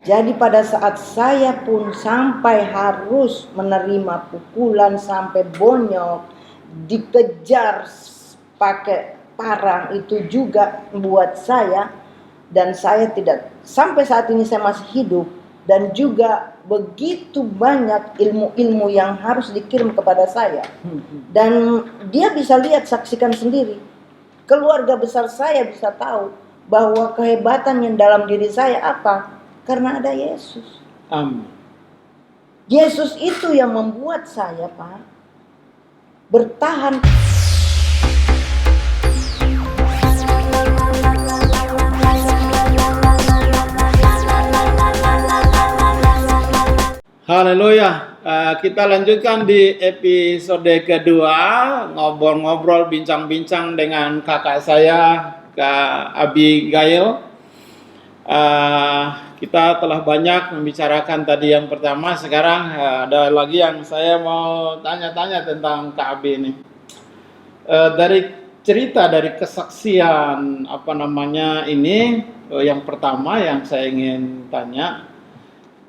Jadi pada saat saya pun sampai harus menerima pukulan sampai bonyok, dikejar pakai parang, itu juga buat saya, dan saya tidak, sampai saat ini saya masih hidup, dan juga begitu banyak ilmu-ilmu yang harus dikirim kepada saya. Dan dia bisa lihat, saksikan sendiri. Keluarga besar saya bisa tahu bahwa kehebatan yang dalam diri saya apa? Karena ada Yesus. Amin. Yesus itu yang membuat saya, Pak, bertahan. Haleluya. Kita lanjutkan di episode kedua, ngobrol-ngobrol, bincang-bincang dengan kakak saya, Kak Abigail. Kita telah banyak membicarakan tadi yang pertama. Sekarang ada lagi yang saya mau tanya-tanya tentang Kak Abi ini. Dari cerita, dari kesaksian ini, yang pertama yang saya ingin tanya,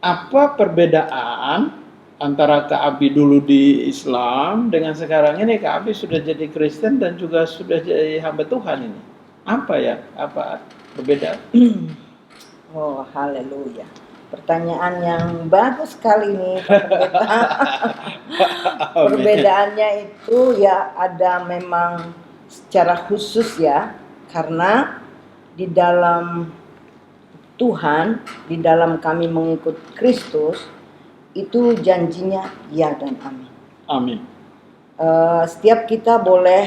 apa perbedaan antara Kak Abi dulu di Islam dengan sekarang ini Kak Abi sudah jadi Kristen dan juga sudah jadi hamba Tuhan ini? Apa perbedaan? Oh, haleluya. Pertanyaan yang bagus sekali nih. Perbedaannya itu ya ada memang secara khusus ya, karena di dalam Tuhan, di dalam kami mengikut Kristus, itu janjinya ya dan amin. Amin. Setiap kita boleh,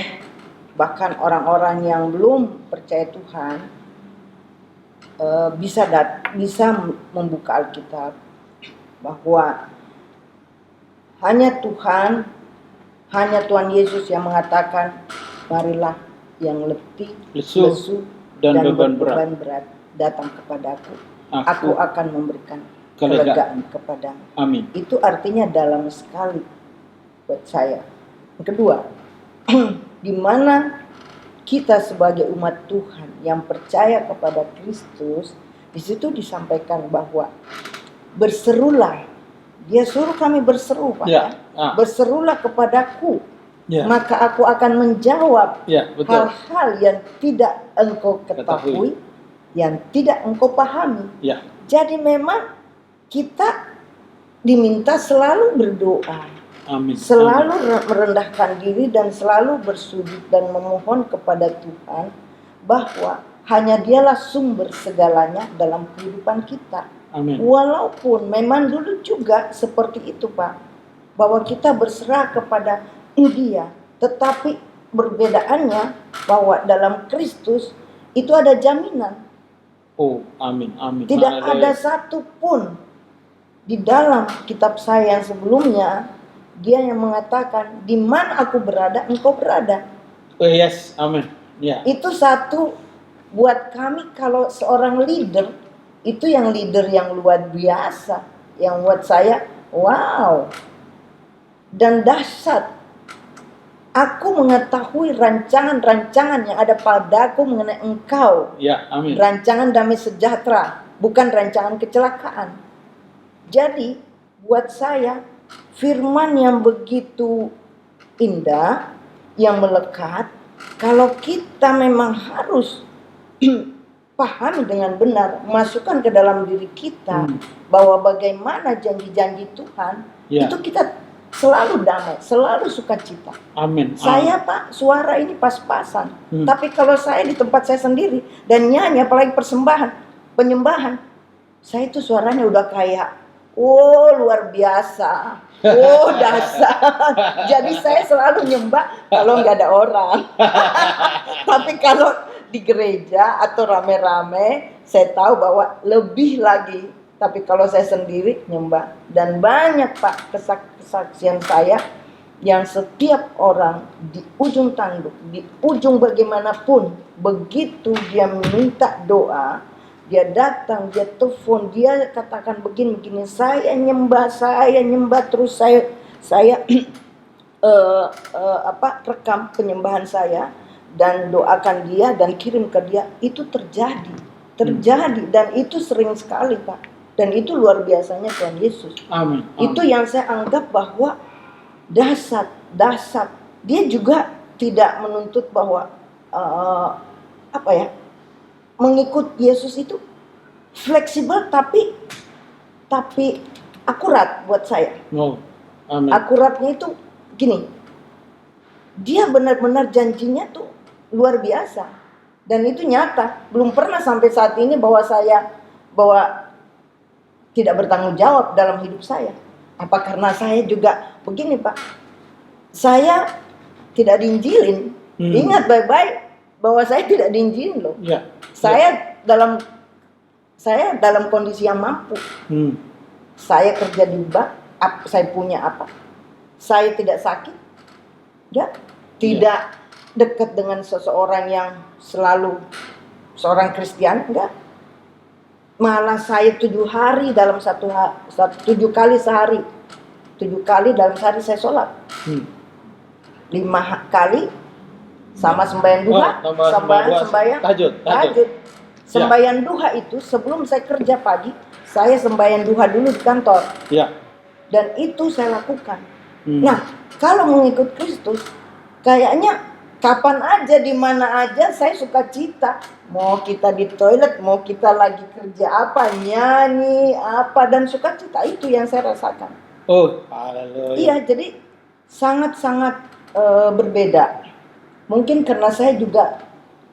bahkan orang-orang yang belum percaya Tuhan, bisa membuka Alkitab bahwa hanya Tuhan Yesus yang mengatakan, marilah yang letih, lesu dan beban berat datang kepadaku, aku akan memberikan kelegaan kepadamu. Amin. Itu artinya dalam sekali buat saya. Yang kedua, di mana kita sebagai umat Tuhan yang percaya kepada Kristus, di situ disampaikan bahwa berserulah. Dia suruh kami berseru, Pak. Ya. Berserulah kepadaku, ya, maka aku akan menjawab hal-hal yang tidak engkau ketahui, yang tidak engkau pahami. Ya. Jadi memang kita diminta selalu berdoa. Amin. Selalu merendahkan diri dan selalu bersujud dan memohon kepada Tuhan bahwa hanya Dialah sumber segalanya dalam kehidupan kita. Amin. Walaupun memang dulu juga seperti itu, Pak, bahwa kita berserah kepada Dia, tetapi perbedaannya bahwa dalam Kristus itu ada jaminan. Oh, amin, amin. Tidak ada satu pun di dalam kitab saya yang sebelumnya Dia yang mengatakan, di mana aku berada, engkau berada. Oh yes, amin. Ya. Itu satu buat kami kalau seorang leader, itu yang leader yang luar biasa, yang buat saya, wow, dan dahsyat. Aku mengetahui rancangan-rancangan yang ada padaku mengenai engkau. Ya, amin. Rancangan damai sejahtera, bukan rancangan kecelakaan. Jadi, buat saya, firman yang begitu indah, yang melekat, kalau kita memang harus pahami dengan benar, masukkan ke dalam diri kita bahwa bagaimana janji-janji Tuhan, itu kita selalu damai, selalu sukacita. Amin. Saya, Pak, suara ini pas-pasan. Tapi kalau saya di tempat saya sendiri dan nyanyi, apalagi penyembahan, saya itu suaranya udah kayak, oh luar biasa, oh dahsyat. Jadi saya selalu nyembah kalau nggak ada orang. Tapi kalau di gereja atau rame-rame, saya tahu bahwa lebih lagi. Tapi kalau saya sendiri nyembah. Dan banyak, Pak, kesaksian saya yang setiap orang di ujung tanduk, di ujung bagaimanapun, begitu dia minta doa, dia datang, dia telepon, dia katakan begini, saya nyembah terus saya rekam penyembahan saya dan doakan dia dan kirim ke dia. Itu terjadi dan itu sering sekali, Pak. Dan itu luar biasanya Tuhan Yesus. Amin. Itu yang saya anggap bahwa dasar. Dia juga tidak menuntut bahwa mengikut Yesus itu fleksibel tapi akurat buat saya. Oh, amin. Akuratnya itu gini, dia benar-benar janjinya tuh luar biasa dan itu nyata. Belum pernah sampai saat ini bahwa tidak bertanggung jawab dalam hidup saya. Apa karena saya juga begini Pak, saya tidak diinjilin. Ingat baik-baik bahwa saya tidak diinjilin loh. Ya. Saya dalam kondisi yang mampu. Saya kerja di bank, saya punya apa? Saya tidak sakit, ya, tidak dekat dengan seseorang yang selalu seorang Kristen, enggak. Malah saya 7 hari dalam 7 kali sehari, 7 kali dalam sehari saya sholat, 5 kali sama sembahyang duha, sembahyang tahajud. Sembahyang duha itu sebelum saya kerja pagi, saya sembahyang duha dulu di kantor. Ya. Dan itu saya lakukan. Nah, kalau mengikut Kristus, kayaknya kapan aja, di mana aja saya suka cita. Mau kita di toilet, mau kita lagi kerja apa, nyanyi apa, dan suka cita itu yang saya rasakan. Oh, haleluya. Iya, jadi sangat-sangat berbeda. Mungkin karena saya juga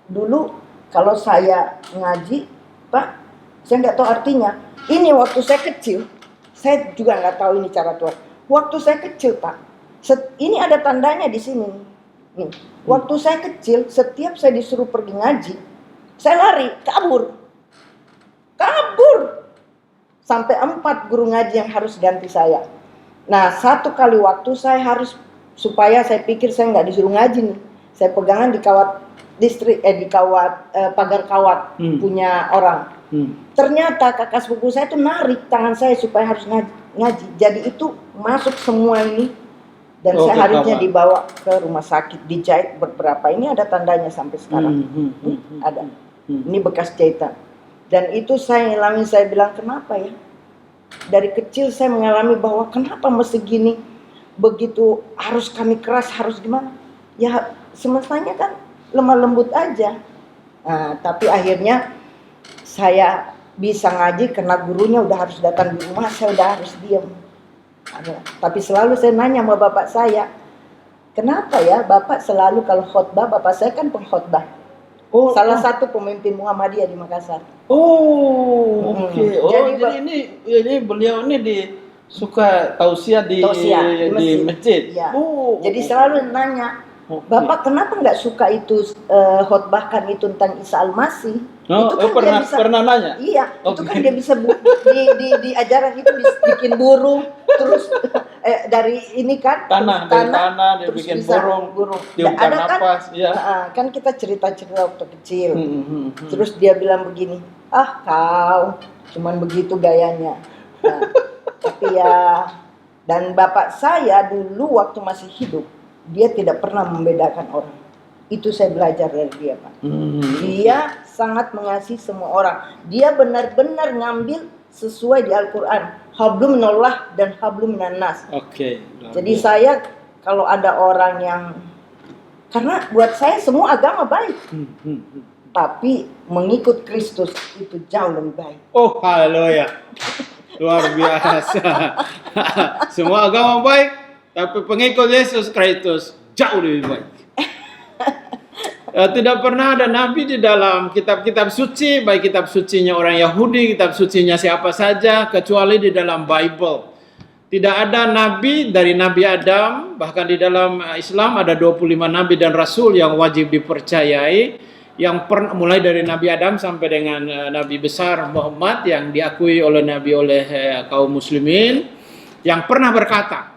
dulu kalau saya ngaji, Pak, saya nggak tahu artinya. Ini waktu saya kecil, saya juga nggak tahu ini cara Tuhan. Waktu saya kecil, Pak, ini ada tandanya di sini. Nih, waktu saya kecil, setiap saya disuruh pergi ngaji, saya lari, kabur. Sampai 4 guru ngaji yang harus ganti saya. Nah, 1 kali waktu saya harus, supaya saya pikir saya nggak disuruh ngaji nih, saya pegangan di kawat pagar kawat punya orang. Ternyata kakak sepupu saya itu narik tangan saya supaya harus ngaji. Jadi itu masuk semua ini dan saya harusnya dibawa ke rumah sakit, dijahit beberapa. Ini ada tandanya sampai sekarang. Ada. Ini bekas jahitan. Dan itu saya ngalamin, saya bilang kenapa ya? Dari kecil saya mengalami bahwa kenapa mesti gini? Begitu harus kami keras, harus gimana? Ya semestanya kan lemah lembut aja. Nah, tapi akhirnya saya bisa ngaji karena gurunya udah harus datang di rumah, saya udah harus diam. Tapi selalu saya nanya sama bapak saya, kenapa ya bapak selalu kalau khotbah, bapak saya kan pengkhotbah. Salah satu pemimpin Muhammadiyah di Makassar. Oke. Jadi ini beliau ini suka tausiah di masjid. Ya. Jadi selalu nanya, Bapak kenapa nggak suka itu khotbahkan itu tentang Isa Al-Masih? Itu kan pernah nanya? Iya, itu kan dia bisa di ajaran itu bikin burung, terus dari ini kan tanah dia terus bikin bisa burung diungkap napas. Kan, ya. Kan kita cerita-cerita waktu kecil, terus dia bilang begini, kau cuman begitu gayanya. Nah, tapi ya, dan bapak saya dulu waktu masih hidup, dia tidak pernah membedakan orang. Itu saya belajar dari dia, Pak. Dia sangat mengasihi semua orang. Dia benar-benar ngambil sesuai di Al-Quran. Hablum minallah dan hablum minannas. Oke. Jadi saya kalau ada orang yang, karena buat saya semua agama baik. Tapi mengikut Kristus itu jauh lebih baik. Oh, haleluya. Luar biasa. Semua agama baik, tapi pengikut Yesus Kristus jauh lebih baik. Tidak pernah ada nabi di dalam kitab-kitab suci, baik kitab sucinya orang Yahudi, kitab sucinya siapa saja, kecuali di dalam Bible. Tidak ada nabi dari Nabi Adam, bahkan di dalam Islam ada 25 nabi dan rasul yang wajib dipercayai, yang mulai dari Nabi Adam sampai dengan Nabi besar Muhammad yang diakui oleh Nabi oleh kaum muslimin, yang pernah berkata,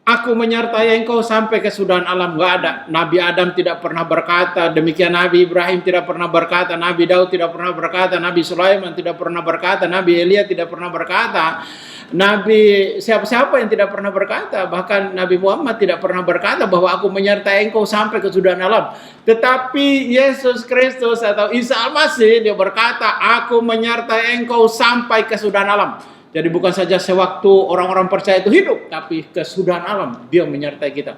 aku menyertai engkau sampai kesudahan alam. Enggak ada. Nabi Adam tidak pernah berkata, demikian Nabi Ibrahim tidak pernah berkata, Nabi Daud tidak pernah berkata, Nabi Sulaiman tidak pernah berkata, Nabi Elia tidak pernah berkata, Nabi siapa-siapa yang tidak pernah berkata, bahkan Nabi Muhammad tidak pernah berkata bahwa aku menyertai engkau sampai kesudahan alam. Tetapi Yesus Kristus atau Isa Al-Masih dia berkata, aku menyertai engkau sampai kesudahan alam. Jadi bukan saja sewaktu orang-orang percaya itu hidup, tapi kesudahan alam dia menyertai kita.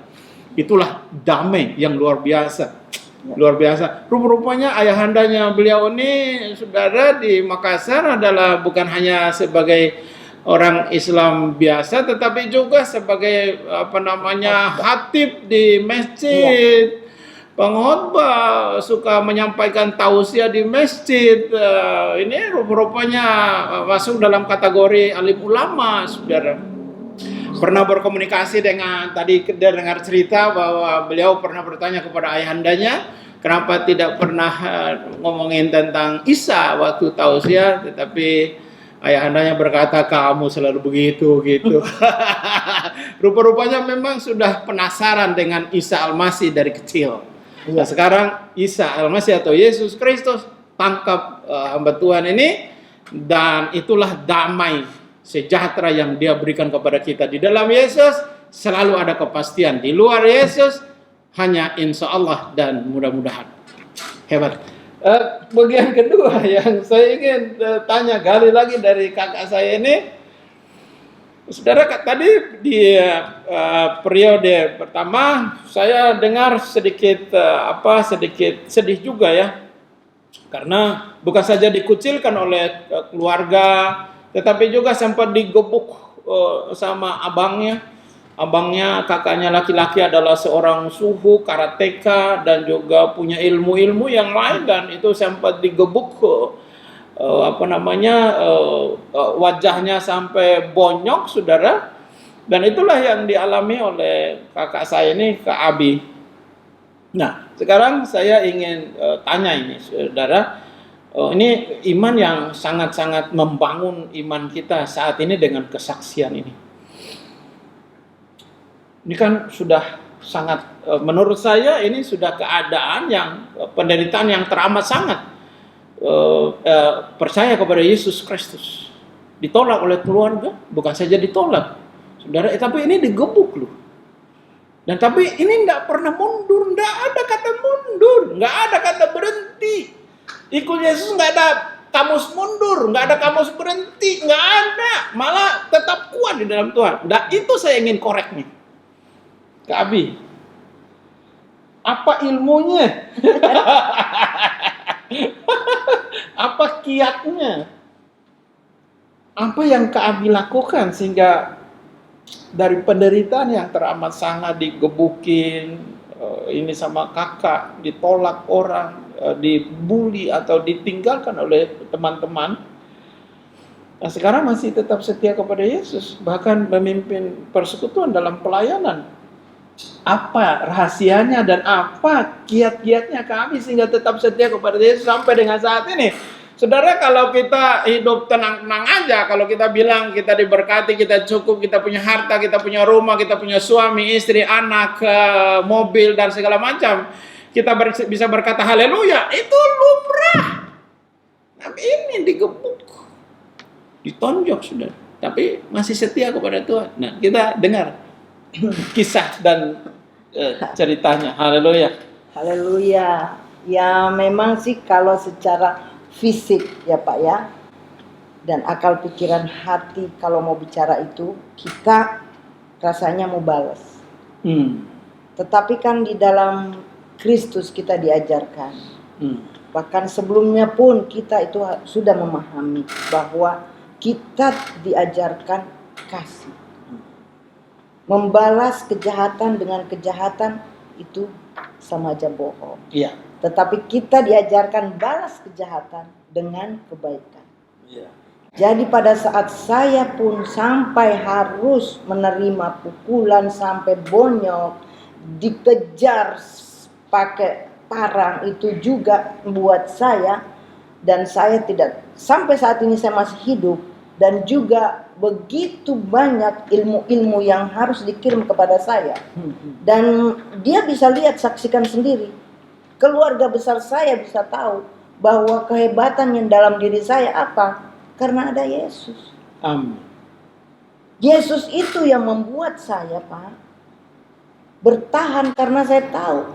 Itulah damai yang luar biasa. Luar biasa. Rupa-rupanya ayahandanya beliau ini, saudara, di Makassar adalah bukan hanya sebagai orang Islam biasa, tetapi juga sebagai khatib di masjid, pengkhotbah, suka menyampaikan tausiah di masjid. Ini rupa-rupanya masuk dalam kategori alim ulama, saudara. Pernah berkomunikasi dengan, tadi dia dengar cerita bahwa beliau pernah bertanya kepada ayahandanya, kenapa tidak pernah ngomongin tentang Isa waktu tausiah, tetapi ayahandanya berkata, kamu selalu begitu, gitu. Rupa-rupanya memang sudah penasaran dengan Isa Al-Masih dari kecil. Nah, sekarang Isa Al-Masih atau Yesus Kristus tangkap hamba Tuhan ini, dan itulah damai sejahtera yang dia berikan kepada kita. Di dalam Yesus selalu ada kepastian. Di luar Yesus hanya insya Allah dan mudah-mudahan. Hebat. Bagian kedua yang saya ingin tanya, gali lagi dari kakak saya ini. Saudara, tadi di periode pertama saya dengar sedikit sedih juga ya. Karena bukan saja dikucilkan oleh keluarga, tetapi juga sempat digebuk sama abangnya. Abangnya, kakaknya laki-laki adalah seorang suhu, karateka, dan juga punya ilmu-ilmu yang lain, dan itu sempat digebuk wajahnya sampai bonyok, saudara. Dan itulah yang dialami oleh kakak saya ini, Kak Abi. Nah, sekarang saya ingin tanya ini, saudara. Ini iman yang sangat-sangat membangun iman kita saat ini dengan kesaksian ini. Ini kan sudah sangat, menurut saya ini sudah keadaan yang, penderitaan yang teramat sangat. Percaya kepada Yesus Kristus. Ditolak oleh keluarga, bukan saja ditolak, saudara, tapi ini digebuk loh. Dan tapi ini tidak pernah mundur, tidak ada kata mundur, nggak ada kata berhenti. Ikut Yesus nggak ada kamus mundur, nggak ada kamus berhenti, nggak ada. Malah tetap kuat di dalam Tuhan. Dan itu saya ingin korek nih, Kak Abi. Apa ilmunya? Apa kiatnya? Apa yang Kak Abi lakukan sehingga dari penderitaan yang teramat sangat, digebukin, ini sama kakak, ditolak orang, dibully atau ditinggalkan oleh teman-teman, nah sekarang masih tetap setia kepada Yesus, bahkan memimpin persekutuan dalam pelayanan. Apa rahasianya dan apa kiat-kiatnya kami sehingga tetap setia kepada Yesus sampai dengan saat ini? Saudara, kalau kita hidup tenang-tenang aja, kalau kita bilang kita diberkati, kita cukup, kita punya harta, kita punya rumah, kita punya suami, istri, anak, mobil, dan segala macam, kita bisa berkata haleluya, itu lumrah. Tapi ini digebuk, ditonjok, saudara. Tapi masih setia kepada Tuhan. Nah, kita dengar kisah dan ceritanya. Haleluya. Haleluya. Ya memang sih kalau secara fisik ya Pak ya, dan akal pikiran hati kalau mau bicara itu kita rasanya mau balas. Tetapi kan di dalam Kristus kita diajarkan. Bahkan sebelumnya pun kita itu sudah memahami bahwa kita diajarkan kasih. Membalas kejahatan dengan kejahatan itu sama aja bohong. Iya. Tetapi kita diajarkan balas kejahatan dengan kebaikan. Iya. Jadi pada saat saya pun sampai harus menerima pukulan sampai bonyok, dikejar pakai parang, itu juga buat saya, dan saya tidak, sampai saat ini saya masih hidup, dan juga begitu banyak ilmu-ilmu yang harus dikirim kepada saya. Dan dia bisa lihat, saksikan sendiri. Keluarga besar saya bisa tahu bahwa kehebatan yang dalam diri saya apa? Karena ada Yesus. Amin. Yesus itu yang membuat saya, Pak, bertahan karena saya tahu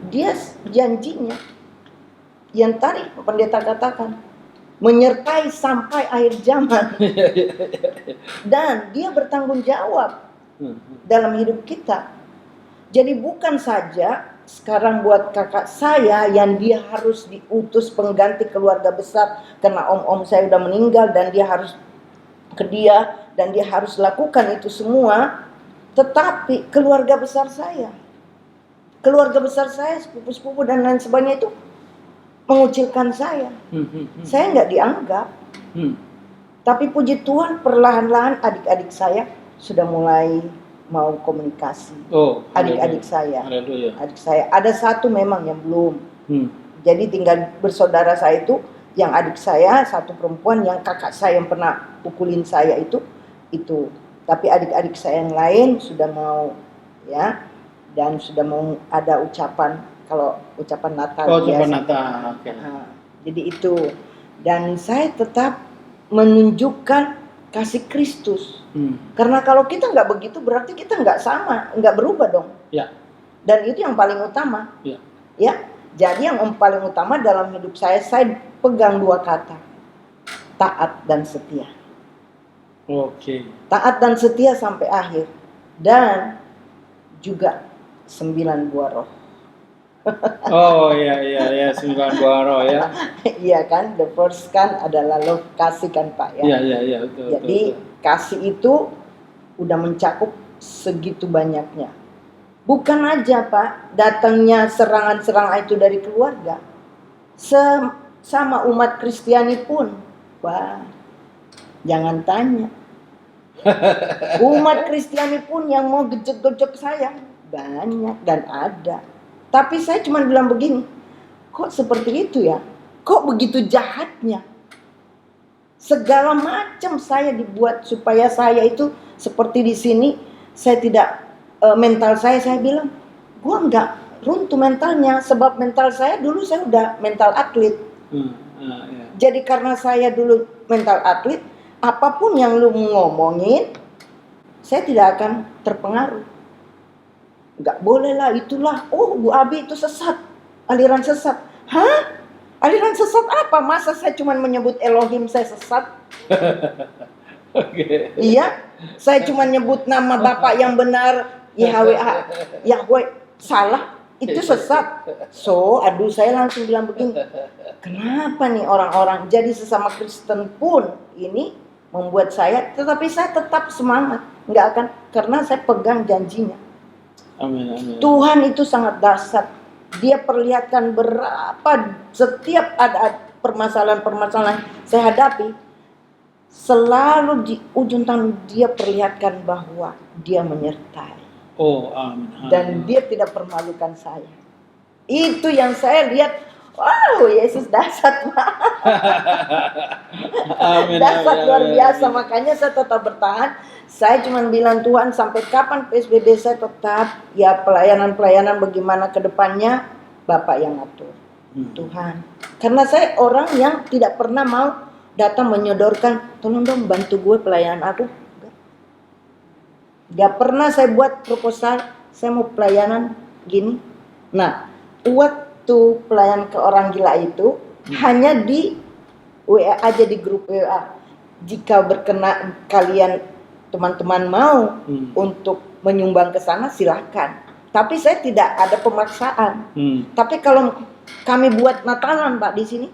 dia janjinya yang tadi pendeta katakan, menyertai sampai akhir zaman. Dan dia bertanggung jawab dalam hidup kita. Jadi bukan saja sekarang buat kakak saya yang dia harus diutus pengganti keluarga besar karena om-om saya udah meninggal dan dia harus ke dia dan dia harus lakukan itu semua. Tetapi keluarga besar saya, sepupu-sepupu dan lain sebagainya itu mengucilkan saya. Saya nggak dianggap. Tapi puji Tuhan perlahan-lahan adik-adik saya sudah mulai mau komunikasi. Adik-adik saya. Adik saya. Ada satu memang yang belum. Jadi tinggal bersaudara saya itu, yang adik saya, satu perempuan, yang kakak saya yang pernah pukulin saya itu. Tapi adik-adik saya yang lain sudah mau, ya, dan sudah mau ada ucapan, kalau ucapan Natal. Ucapan Natal. Okay. Nah, jadi itu. Dan saya tetap menunjukkan kasih Kristus. Karena kalau kita nggak begitu berarti kita nggak sama, nggak berubah dong. Ya. Dan itu yang paling utama. Ya. Jadi yang paling utama dalam hidup saya pegang dua kata, taat dan setia. Oke. Taat dan setia sampai akhir. Dan juga 9 buah roh. Oh iya 9 buah roh ya. Iya kan, the first kan adalah love, kasih kan Pak ya. Iya betul. Jadi betul. Kasih itu udah mencakup segitu banyaknya. Bukan aja Pak, datangnya serangan-serangan itu dari keluarga. Sama umat Kristiani pun, wah, jangan tanya. Umat Kristiani pun yang mau gejek-gejek saya banyak dan ada. Tapi saya cuma bilang begini, kok seperti itu ya? Kok begitu jahatnya? Segala macam saya dibuat supaya saya itu seperti di sini. Saya tidak, mental saya bilang, gua enggak runtuh mentalnya. Sebab mental saya dulu saya udah mental atlet. Jadi karena saya dulu mental atlet, apapun yang lu ngomongin, saya tidak akan terpengaruh. Enggak boleh lah, itulah, Bu Abi itu sesat, aliran sesat. Hah? Aliran sesat apa? Masa saya cuma menyebut Elohim saya sesat? Okay. Iya, saya cuma nyebut nama Bapak yang benar, Yahweh, salah, itu sesat. Aduh saya langsung bilang begini, kenapa nih orang-orang jadi sesama Kristen pun ini membuat saya, tetapi saya tetap semangat, nggak akan, karena saya pegang janjinya. Amin. Tuhan itu sangat dahsyat. Dia perlihatkan berapa setiap ada permasalahan saya hadapi, selalu di ujung tahun dia perlihatkan bahwa dia menyertai. Amin. Dan dia tidak permalukan saya. Itu yang saya lihat. Wow, Yesus dahsyat banget. Dahsyat luar biasa. Makanya saya tetap bertahan. Saya cuma bilang, Tuhan sampai kapan PSBB saya tetap, ya pelayanan bagaimana ke depannya, Bapak yang atur. Tuhan. Karena saya orang yang tidak pernah mau datang menyodorkan, tolong dong bantu gue pelayanan aku. Gak pernah saya buat proposal, saya mau pelayanan gini. Nah, waktu pelayan ke orang gila itu, hanya di WA aja, di grup WA. Jika berkenan kalian teman-teman mau untuk menyumbang ke sana, silahkan. Tapi saya tidak ada pemaksaan. Tapi kalau kami buat Natalan Pak di sini,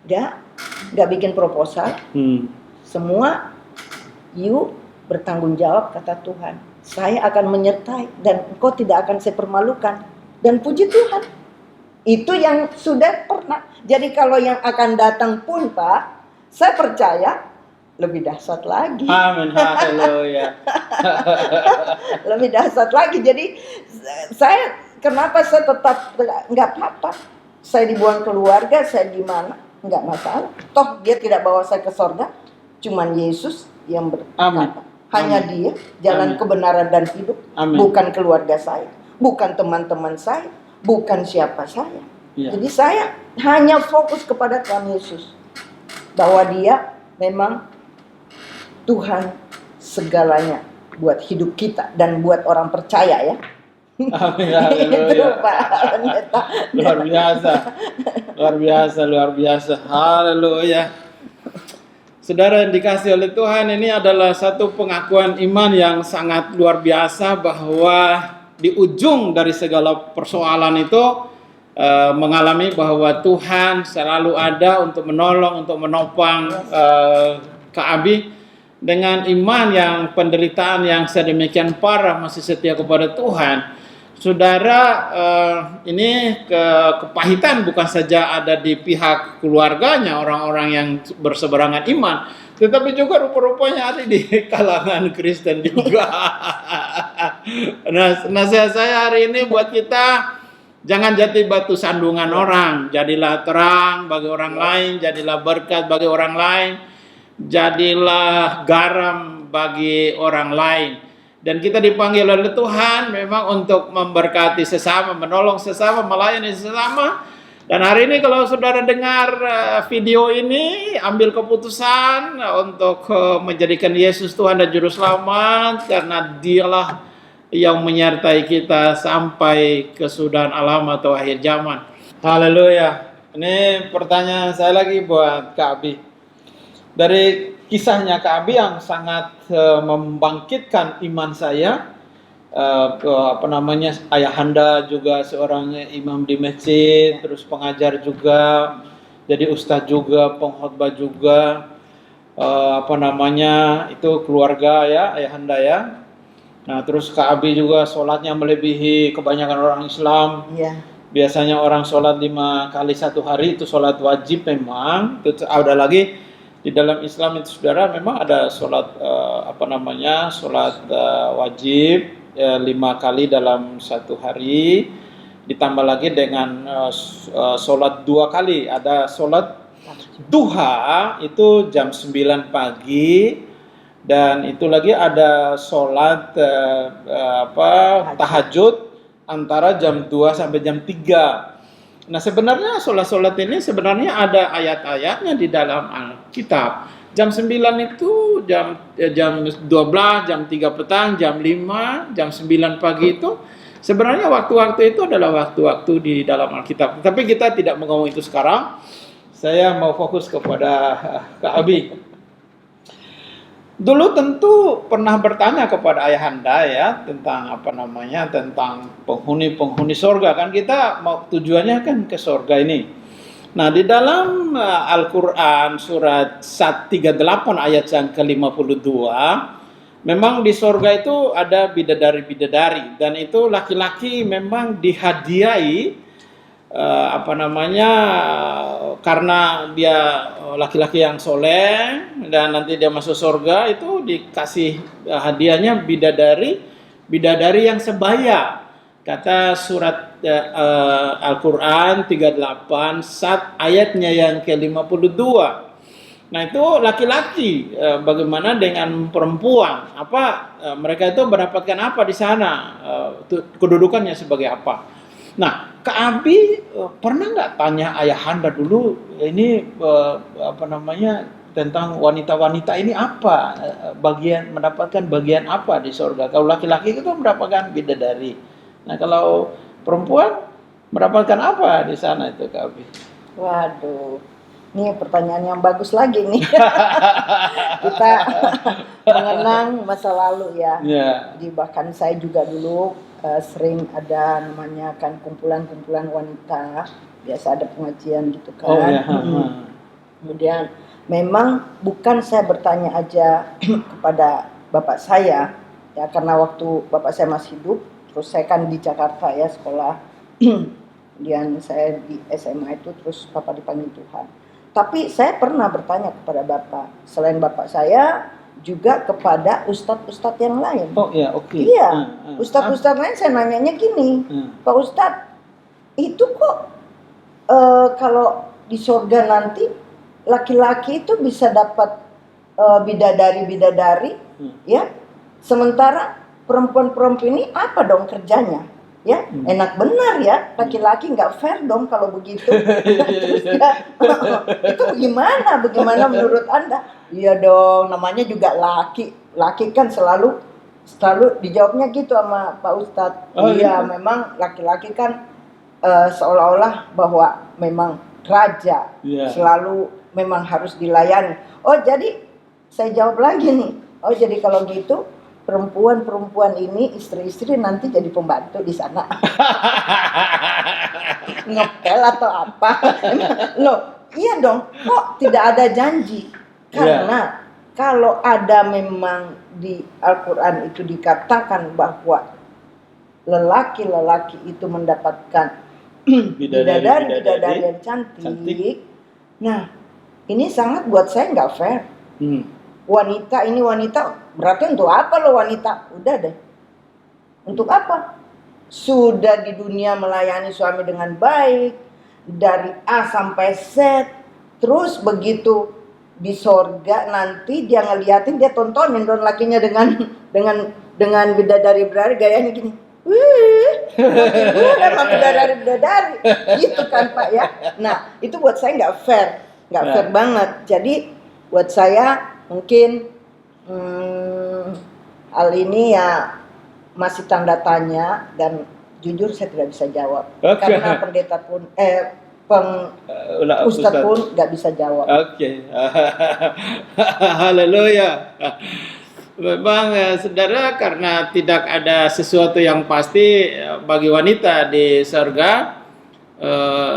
nggak bikin proposal. Semua you bertanggung jawab kata Tuhan. Saya akan menyertai dan engkau tidak akan saya permalukan. Dan puji Tuhan, itu yang sudah pernah. Jadi kalau yang akan datang pun Pak, saya percaya lebih dahsyat lagi. Amin, haleluya. Lebih dahsyat lagi. Jadi kenapa saya tetap nggak apa-apa. Saya dibuang keluarga, saya gimana, nggak masalah. Toh dia tidak bawa saya ke sorga, cuman Yesus yang berkata. Hanya Dia jalan kebenaran dan hidup. Bukan keluarga saya, bukan teman-teman saya, bukan siapa saya. Jadi saya hanya fokus kepada Tuhan Yesus, bahwa Dia memang Tuhan segalanya. buat hidup kita dan buat orang percaya ya. Amin, Itu haleluya. Pak Pendeta. Luar biasa. Luar biasa, luar biasa. Haleluya. Saudara yang dikasih oleh Tuhan, ini adalah satu pengakuan iman yang sangat luar biasa bahwa di ujung dari segala persoalan itu mengalami bahwa Tuhan selalu ada untuk menolong, untuk menopang Kak Abi dengan iman yang penderitaan yang sedemikian parah masih setia kepada Tuhan. Saudara, ini kepahitan bukan saja ada di pihak keluarganya, orang-orang yang berseberangan iman, tetapi juga rupa-rupanya ada di kalangan Kristen juga. Nah, nasihat saya hari ini buat kita, jangan jadi batu sandungan orang, jadilah terang bagi orang lain, jadilah berkat bagi orang lain, jadilah garam bagi orang lain. Dan kita dipanggil oleh Tuhan memang untuk memberkati sesama, menolong sesama, melayani sesama. Dan hari ini kalau saudara dengar video ini, ambil keputusan untuk menjadikan Yesus Tuhan dan Juru Selamat, karena Dialah yang menyertai kita sampai kesudahan alam atau akhir zaman. Haleluya. Ini pertanyaan saya lagi buat Kak Abi. Dari kisahnya Kak Abi yang sangat membangkitkan iman saya, ayahanda juga seorang imam di masjid, terus pengajar juga, jadi ustadz juga, pengkhotbah juga, itu keluarga ya, ayahanda ya. Nah terus Kak Abi juga sholatnya melebihi kebanyakan orang Islam. Iya. Biasanya orang sholat 5 kali satu hari, itu sholat wajib memang. Terus ada lagi di dalam Islam itu saudara, memang ada sholat sholat wajib 5 kali dalam satu hari, ditambah lagi dengan sholat 2 kali. Ada sholat duha itu jam 9 pagi, dan itu lagi ada sholat tahajud antara jam 2 sampai jam 3. Nah sebenarnya sholat-sholat ini sebenarnya ada ayat-ayatnya di dalam Alkitab. Jam 9 itu jam 12, jam 3 petang, jam 5, jam 9 pagi itu sebenarnya waktu-waktu itu adalah waktu-waktu di dalam Alkitab. Tapi kita tidak mau ngomong itu sekarang. Saya mau fokus kepada Kak Abi. Dulu tentu pernah bertanya kepada ayahanda ya tentang tentang penghuni sorga, kan kita mau tujuannya kan ke sorga ini. Nah di dalam Al-Quran surat 138 ayat yang ke-52, memang di sorga itu ada bidadari-bidadari, dan itu laki-laki memang dihadiahi karena dia laki-laki yang soleh, dan nanti dia masuk surga itu dikasih hadiahnya bidadari yang sebaya. Kata surat Al-Quran 38 ayatnya yang ke-52. Nah itu laki-laki, bagaimana dengan perempuan? Mereka itu mendapatkan apa di sana? Kedudukannya sebagai apa? Nah, Kak Abi pernah nggak tanya ayahanda dulu ini tentang wanita-wanita ini apa mendapatkan bagian apa di surga? Kalau laki-laki itu mendapatkan bidadari. Nah, kalau perempuan mendapatkan apa di sana itu, Kak Abi? Waduh, ini pertanyaan yang bagus lagi nih. Kita mengenang masa lalu ya. Yeah. Jadi bahkan saya juga dulu sering ada namanya kan kumpulan-kumpulan wanita, biasa ada pengajian gitu kan. Oh, ya. Kemudian memang bukan saya bertanya aja kepada bapak saya ya, karena waktu bapak saya masih hidup, terus saya kan di Jakarta ya sekolah. Kemudian saya di SMA itu, terus bapak dipanggil Tuhan. Tapi saya pernah bertanya kepada bapak, selain bapak saya juga kepada ustadz-ustadz yang lain. Oh ya, oke. Iya, ustadz-ustadz lain saya nanyanya gini, Pak Ustadz, itu kok kalau di surga nanti laki-laki itu bisa dapat bidadari-bidadari, ya, sementara perempuan-perempuan ini apa dong kerjanya? Ya, enak benar ya, laki-laki nggak fair dong kalau begitu. Terus ya, itu bagaimana menurut Anda? Iya dong, namanya juga laki kan selalu selalu dijawabnya gitu sama Pak Ustadz. Oh, Iya, gitu. memang laki-laki kan seolah-olah bahwa memang raja Iya. selalu memang harus dilayani. Oh, jadi saya jawab lagi nih. Oh, jadi kalau gitu perempuan-perempuan ini, istri-istri nanti jadi pembantu di sana. Ngepel atau apa? Loh, iya dong. Kok tidak ada janji? Karena kalau ada memang di Al-Quran itu dikatakan bahwa lelaki-lelaki itu mendapatkan bidadari yang cantik. Nah, ini sangat buat saya nggak fair. Wanita ini wanita, berarti untuk apa lo wanita? Udah deh. Untuk apa? Sudah di dunia melayani suami dengan baik, dari A sampai Z, terus begitu di sorga nanti dia ngeliatin, dia tontonin dong lakinya dengan bidadari gayanya gini. Wih, sama bidadari, gitu kan Pak ya. Nah itu buat saya nggak fair, fair banget. Jadi buat saya mungkin hal ini ya masih tanda tanya dan jujur saya tidak bisa jawab karena pendeta pun Ustadz pun nggak bisa jawab. Oke. Haleluya. Memang saudara, karena tidak ada sesuatu yang pasti bagi wanita di surga,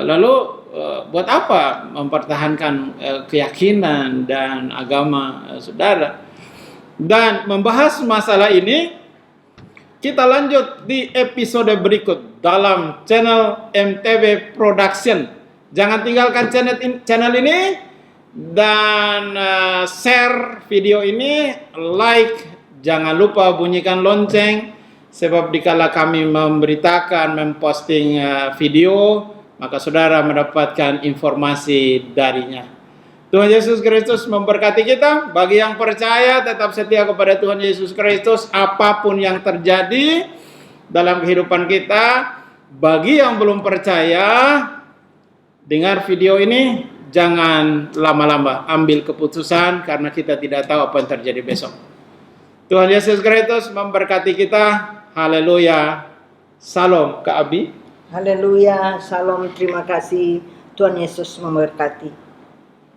lalu buat apa mempertahankan keyakinan dan agama saudara? Dan membahas masalah ini, kita lanjut di episode berikut dalam channel MTB Production. Jangan tinggalkan channel ini dan share video ini, like, jangan lupa bunyikan lonceng, sebab dikala kami memberitakan, memposting video, maka saudara mendapatkan informasi darinya. Tuhan Yesus Kristus memberkati kita. Bagi yang percaya, tetap setia kepada Tuhan Yesus Kristus apapun yang terjadi dalam kehidupan kita. Bagi yang belum percaya, dengar video ini, jangan lama-lama ambil keputusan karena kita tidak tahu apa yang terjadi besok. Tuhan Yesus Kristus memberkati kita. Haleluya. Salam Kak Abi. Haleluya. Salam, terima kasih. Tuhan Yesus memberkati.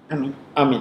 Amin. Amin.